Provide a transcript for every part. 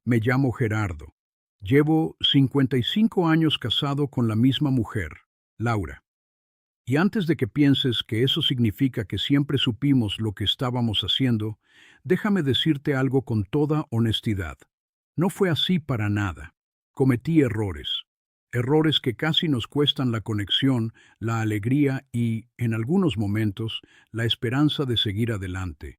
Me llamo Gerardo. Llevo 55 años casado con la misma mujer, Laura. Y antes de que pienses que eso significa que siempre supimos lo que estábamos haciendo, déjame decirte algo con toda honestidad. No fue así para nada. Cometí errores. Errores que casi nos cuestan la conexión, la alegría y, en algunos momentos, la esperanza de seguir adelante.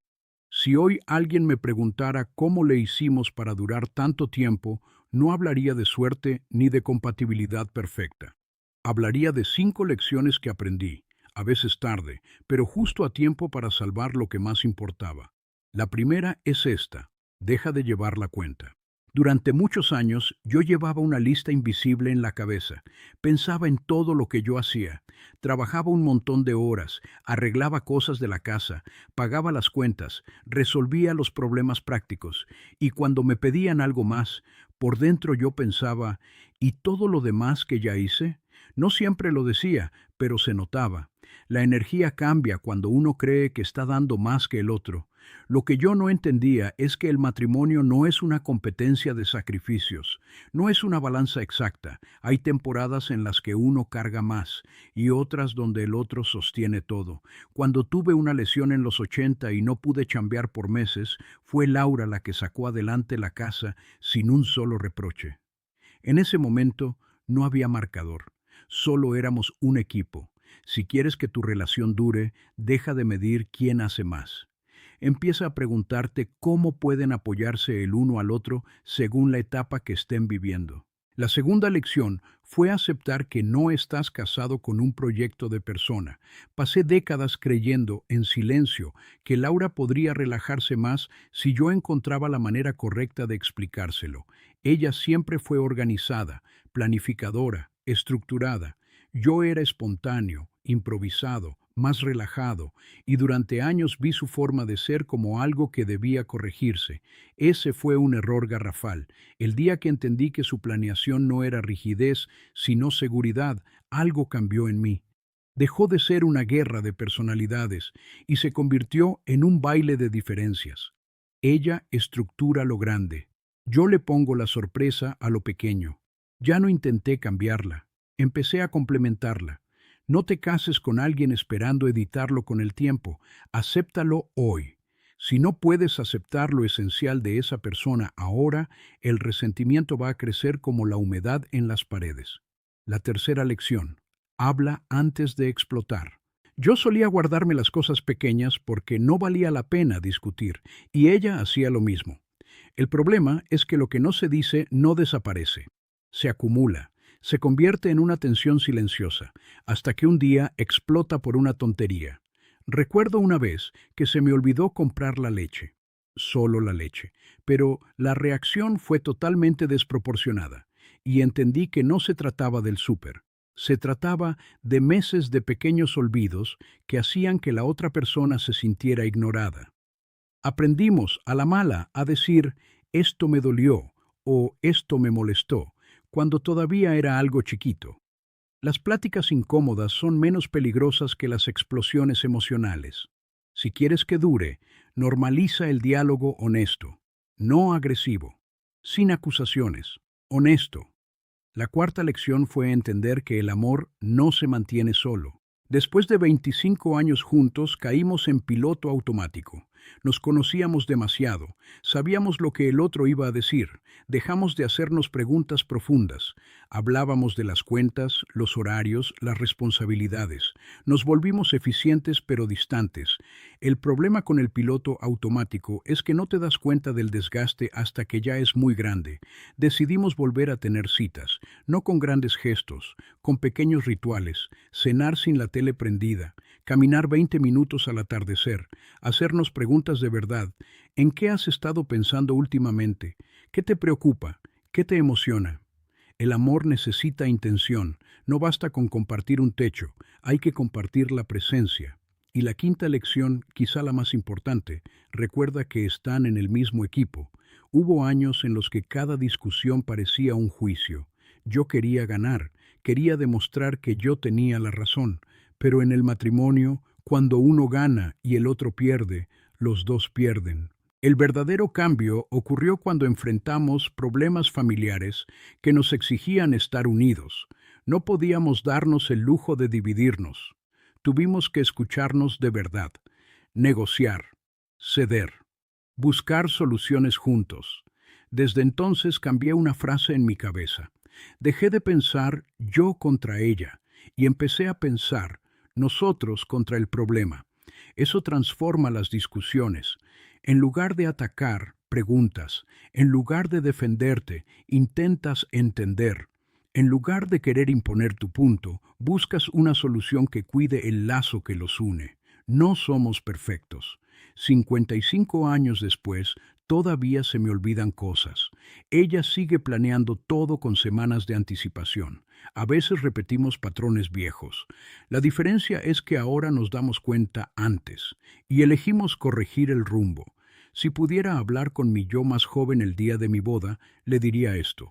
Si hoy alguien me preguntara cómo le hicimos para durar tanto tiempo, no hablaría de suerte ni de compatibilidad perfecta. Hablaría de 5 lecciones que aprendí, a veces tarde, pero justo a tiempo para salvar lo que más importaba. La primera es esta: deja de llevar la cuenta. Durante muchos años yo llevaba una lista invisible en la cabeza. Pensaba en todo lo que yo hacía. Trabajaba un montón de horas, arreglaba cosas de la casa, pagaba las cuentas, resolvía los problemas prácticos. Y cuando me pedían algo más, por dentro yo pensaba: ¿y todo lo demás que ya hice? No siempre lo decía, pero se notaba. La energía cambia cuando uno cree que está dando más que el otro. Lo que yo no entendía es que el matrimonio no es una competencia de sacrificios, no es una balanza exacta. Hay temporadas en las que uno carga más y otras donde el otro sostiene todo. Cuando tuve una lesión en los 80 y no pude chambear por meses, fue Laura la que sacó adelante la casa sin un solo reproche. En ese momento no había marcador, solo éramos un equipo. Si quieres que tu relación dure, deja de medir quién hace más. Empieza a preguntarte cómo pueden apoyarse el uno al otro según la etapa que estén viviendo. La segunda lección fue aceptar que no estás casado con un proyecto de persona. Pasé décadas creyendo, en silencio, que Laura podría relajarse más si yo encontraba la manera correcta de explicárselo. Ella siempre fue organizada, planificadora, estructurada. Yo era espontáneo, improvisado, más relajado, y durante años vi su forma de ser como algo que debía corregirse. Ese fue un error garrafal. El día que entendí que su planeación no era rigidez, sino seguridad, algo cambió en mí. Dejó de ser una guerra de personalidades y se convirtió en un baile de diferencias. Ella estructura lo grande. Yo le pongo la sorpresa a lo pequeño. Ya no intenté cambiarla. Empecé a complementarla. No te cases con alguien esperando editarlo con el tiempo. Acéptalo hoy. Si no puedes aceptar lo esencial de esa persona ahora, el resentimiento va a crecer como la humedad en las paredes. La tercera lección: habla antes de explotar. Yo solía guardarme las cosas pequeñas porque no valía la pena discutir, y ella hacía lo mismo. El problema es que lo que no se dice no desaparece. Se acumula, se convierte en una tensión silenciosa, hasta que un día explota por una tontería. Recuerdo una vez que se me olvidó comprar la leche, solo la leche, pero la reacción fue totalmente desproporcionada, y entendí que no se trataba del súper. Se trataba de meses de pequeños olvidos que hacían que la otra persona se sintiera ignorada. Aprendimos a la mala a decir: esto me dolió o esto me molestó, cuando todavía era algo chiquito. Las pláticas incómodas son menos peligrosas que las explosiones emocionales. Si quieres que dure, normaliza el diálogo honesto, no agresivo, sin acusaciones, honesto. La cuarta lección fue entender que el amor no se mantiene solo. Después de 25 años juntos, caímos en piloto automático. Nos conocíamos demasiado, sabíamos lo que el otro iba a decir, dejamos de hacernos preguntas profundas, hablábamos de las cuentas, los horarios, las responsabilidades. Nos volvimos eficientes pero distantes. El problema con el piloto automático es que no te das cuenta del desgaste hasta que ya es muy grande. Decidimos volver a tener citas, no con grandes gestos, con pequeños rituales: cenar sin la tele prendida, caminar 20 minutos al atardecer, hacernos preguntas de verdad. ¿En qué has estado pensando últimamente? ¿Qué te preocupa? ¿Qué te emociona? El amor necesita intención. No basta con compartir un techo, hay que compartir la presencia. Y la quinta lección, quizá la más importante: recuerda que están en el mismo equipo. Hubo años en los que cada discusión parecía un juicio. Yo quería ganar, quería demostrar que yo tenía la razón, pero en el matrimonio, cuando uno gana y el otro pierde, los dos pierden. El verdadero cambio ocurrió cuando enfrentamos problemas familiares que nos exigían estar unidos. No podíamos darnos el lujo de dividirnos. Tuvimos que escucharnos de verdad, negociar, ceder, buscar soluciones juntos. Desde entonces cambié una frase en mi cabeza. Dejé de pensar yo contra ella y empecé a pensar nosotros contra el problema. Eso transforma las discusiones. En lugar de atacar, preguntas. En lugar de defenderte, intentas entender. En lugar de querer imponer tu punto, buscas una solución que cuide el lazo que los une. No somos perfectos. 55 años después, todavía se me olvidan cosas. Ella sigue planeando todo con semanas de anticipación. A veces repetimos patrones viejos. La diferencia es que ahora nos damos cuenta antes y elegimos corregir el rumbo. Si pudiera hablar con mi yo más joven el día de mi boda, le diría esto.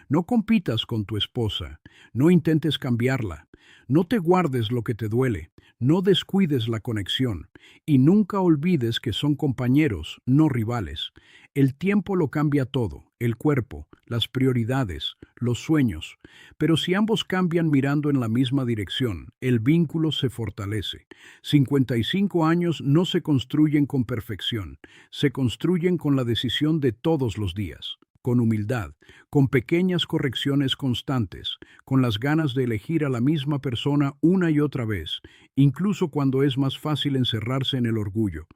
No compitas con tu esposa, no intentes cambiarla, no te guardes lo que te duele, no descuides la conexión y nunca olvides que son compañeros, no rivales. El tiempo lo cambia todo, el cuerpo, las prioridades, los sueños, pero si ambos cambian mirando en la misma dirección, el vínculo se fortalece. 55 años no se construyen con perfección, se construyen con la decisión de todos los días, con humildad, con pequeñas correcciones constantes, con las ganas de elegir a la misma persona una y otra vez, incluso cuando es más fácil encerrarse en el orgullo.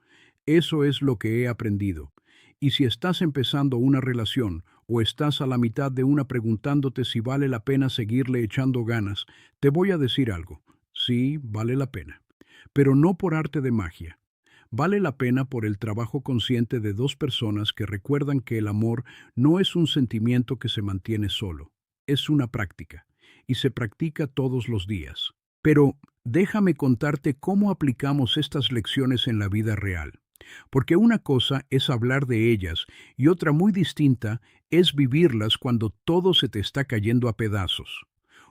Eso es lo que he aprendido. Y si estás empezando una relación o estás a la mitad de una preguntándote si vale la pena seguirle echando ganas, te voy a decir algo. Sí, vale la pena. Pero no por arte de magia. Vale la pena por el trabajo consciente de dos personas que recuerdan que el amor no es un sentimiento que se mantiene solo, es una práctica, y se practica todos los días. Pero déjame contarte cómo aplicamos estas lecciones en la vida real, porque una cosa es hablar de ellas y otra muy distinta es vivirlas cuando todo se te está cayendo a pedazos.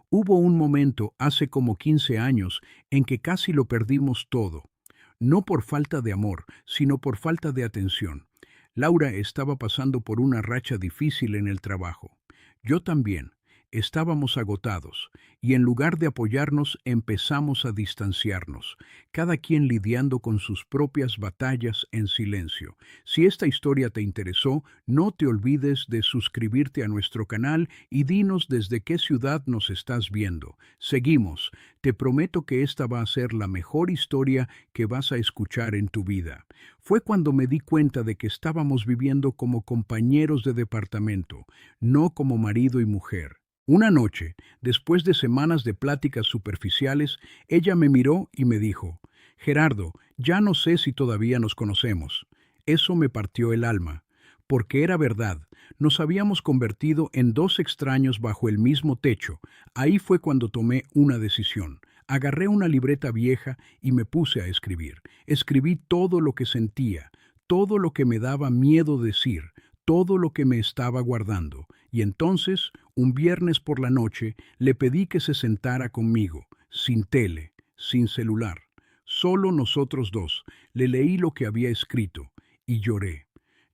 Hubo un momento hace como 15 años en que casi lo perdimos todo. No por falta de amor, sino por falta de atención. Laura estaba pasando por una racha difícil en el trabajo. Yo también. Estábamos agotados, y en lugar de apoyarnos empezamos a distanciarnos, cada quien lidiando con sus propias batallas en silencio. Si esta historia te interesó, no te olvides de suscribirte a nuestro canal y dinos desde qué ciudad nos estás viendo. Seguimos. Te prometo que esta va a ser la mejor historia que vas a escuchar en tu vida. Fue cuando me di cuenta de que estábamos viviendo como compañeros de departamento, no como marido y mujer. Una noche, después de semanas de pláticas superficiales, ella me miró y me dijo, Gerardo, ya no sé si todavía nos conocemos. Eso me partió el alma, porque era verdad, nos habíamos convertido en dos extraños bajo el mismo techo. Ahí fue cuando tomé una decisión. Agarré una libreta vieja y me puse a escribir. Escribí todo lo que sentía, todo lo que me daba miedo decir, todo lo que me estaba guardando. Y entonces, un viernes por la noche, le pedí que se sentara conmigo, sin tele, sin celular. Solo nosotros dos. Le leí lo que había escrito y lloré.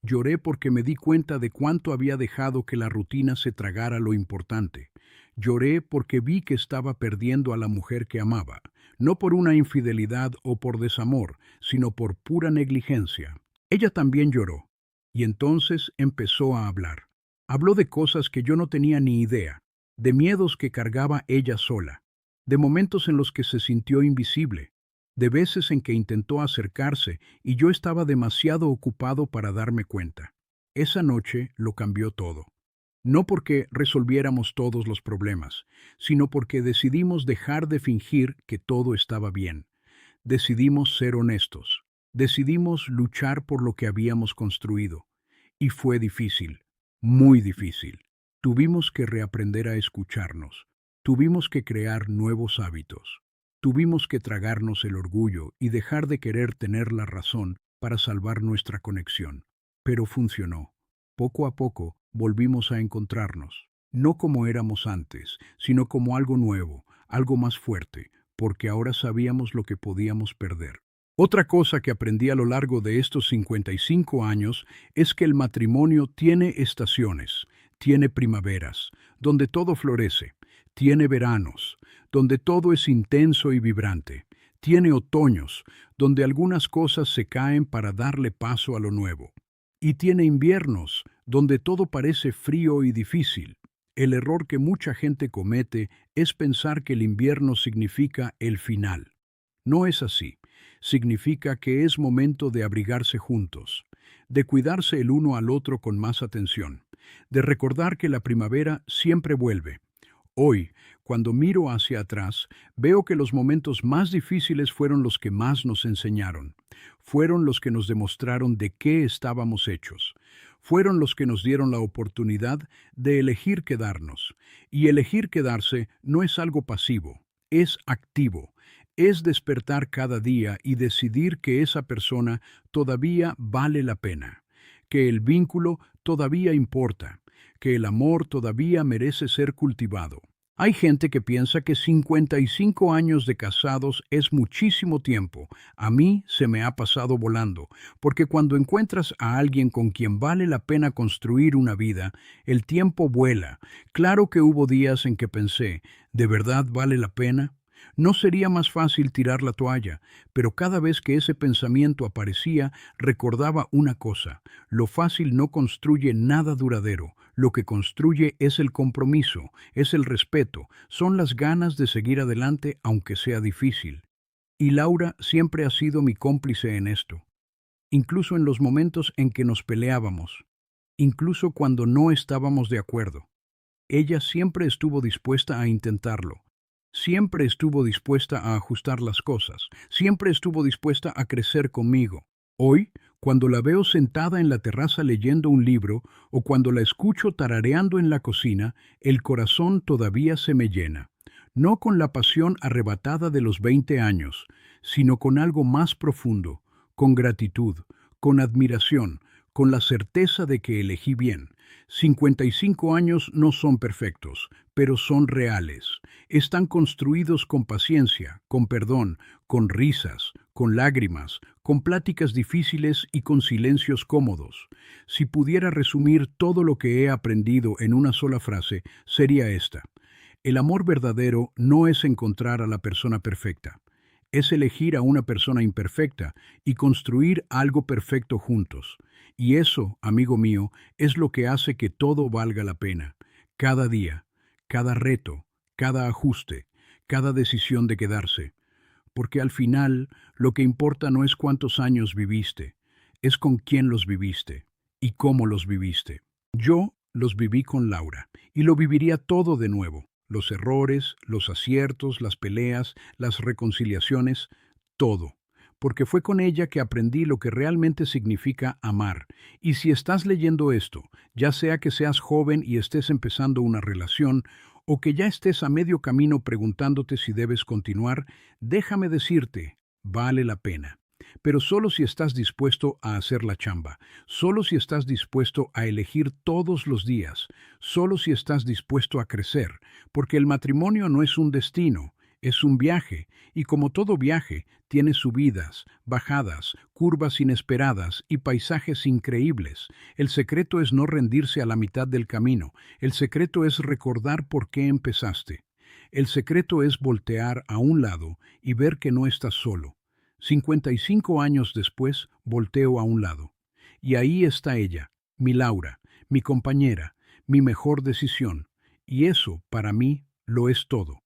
Lloré porque me di cuenta de cuánto había dejado que la rutina se tragara lo importante. Lloré porque vi que estaba perdiendo a la mujer que amaba, no por una infidelidad o por desamor, sino por pura negligencia. Ella también lloró. Y entonces empezó a hablar. Habló de cosas que yo no tenía ni idea, de miedos que cargaba ella sola, de momentos en los que se sintió invisible, de veces en que intentó acercarse y yo estaba demasiado ocupado para darme cuenta. Esa noche lo cambió todo. No porque resolviéramos todos los problemas, sino porque decidimos dejar de fingir que todo estaba bien. Decidimos ser honestos. Decidimos luchar por lo que habíamos construido. Y fue difícil, muy difícil. Tuvimos que reaprender a escucharnos. Tuvimos que crear nuevos hábitos. Tuvimos que tragarnos el orgullo y dejar de querer tener la razón para salvar nuestra conexión. Pero funcionó. Poco a poco volvimos a encontrarnos. No como éramos antes, sino como algo nuevo, algo más fuerte, porque ahora sabíamos lo que podíamos perder. Otra cosa que aprendí a lo largo de estos 55 años es que el matrimonio tiene estaciones, tiene primaveras, donde todo florece, tiene veranos, donde todo es intenso y vibrante, tiene otoños, donde algunas cosas se caen para darle paso a lo nuevo, y tiene inviernos, donde todo parece frío y difícil. El error que mucha gente comete es pensar que el invierno significa el final. No es así. Significa que es momento de abrigarse juntos, de cuidarse el uno al otro con más atención, de recordar que la primavera siempre vuelve. Hoy, cuando miro hacia atrás, veo que los momentos más difíciles fueron los que más nos enseñaron, fueron los que nos demostraron de qué estábamos hechos, fueron los que nos dieron la oportunidad de elegir quedarnos. Y elegir quedarse no es algo pasivo, es activo. Es despertar cada día y decidir que esa persona todavía vale la pena, que el vínculo todavía importa, que el amor todavía merece ser cultivado. Hay gente que piensa que 55 años de casados es muchísimo tiempo. A mí se me ha pasado volando, porque cuando encuentras a alguien con quien vale la pena construir una vida, el tiempo vuela. Claro que hubo días en que pensé, ¿de verdad vale la pena? No sería más fácil tirar la toalla, pero cada vez que ese pensamiento aparecía, recordaba una cosa: lo fácil no construye nada duradero, lo que construye es el compromiso, es el respeto, son las ganas de seguir adelante aunque sea difícil. Y Laura siempre ha sido mi cómplice en esto, incluso en los momentos en que nos peleábamos, incluso cuando no estábamos de acuerdo. Ella siempre estuvo dispuesta a intentarlo. Siempre estuvo dispuesta a ajustar las cosas, siempre estuvo dispuesta a crecer conmigo. Hoy, cuando la veo sentada en la terraza leyendo un libro o cuando la escucho tarareando en la cocina, el corazón todavía se me llena. No con la pasión arrebatada de los 20 años, sino con algo más profundo, con gratitud, con admiración, con la certeza de que elegí bien. 55 años no son perfectos, pero son reales. Están construidos con paciencia, con perdón, con risas, con lágrimas, con pláticas difíciles y con silencios cómodos. Si pudiera resumir todo lo que he aprendido en una sola frase, sería esta: el amor verdadero no es encontrar a la persona perfecta, es elegir a una persona imperfecta y construir algo perfecto juntos. Y eso, amigo mío, es lo que hace que todo valga la pena. Cada día, cada reto, cada ajuste, cada decisión de quedarse. Porque al final, lo que importa no es cuántos años viviste, es con quién los viviste y cómo los viviste. Yo los viví con Laura y lo viviría todo de nuevo. Los errores, los aciertos, las peleas, las reconciliaciones, todo. Porque fue con ella que aprendí lo que realmente significa amar. Y si estás leyendo esto, ya sea que seas joven y estés empezando una relación, o que ya estés a medio camino preguntándote si debes continuar, déjame decirte, vale la pena. Pero solo si estás dispuesto a hacer la chamba, solo si estás dispuesto a elegir todos los días, solo si estás dispuesto a crecer, porque el matrimonio no es un destino, es un viaje, y como todo viaje, tiene subidas, bajadas, curvas inesperadas y paisajes increíbles. El secreto es no rendirse a la mitad del camino, el secreto es recordar por qué empezaste. El secreto es voltear a un lado y ver que no estás solo. 55 años después, volteo a un lado. Y ahí está ella, mi Laura, mi compañera, mi mejor decisión. Y eso, para mí, lo es todo.